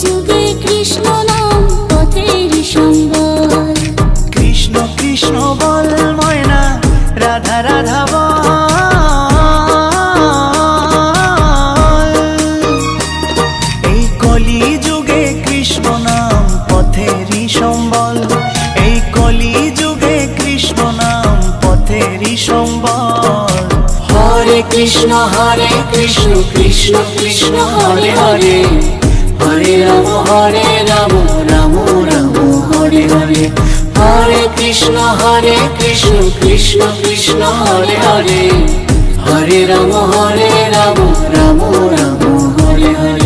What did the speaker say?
যুগে কৃষ্ণ নাম পথের সম্বল। কৃষ্ণ কৃষ্ণ বল ময়না রাধা রাধা বল। এই কলি যুগে কৃষ্ণ নাম পথেরই সম্বল। এই কলি যুগে কৃষ্ণ নাম পথেরই সম্বল। হরে কৃষ্ণ কৃষ্ণ কৃষ্ণ হরে হরে, হরে রাম রাম রাম হরে হরে। হরে কৃষ্ণ কৃষ্ণ কৃষ্ণ হরে হরে, হরে রাম রাম রাম হরে হরে।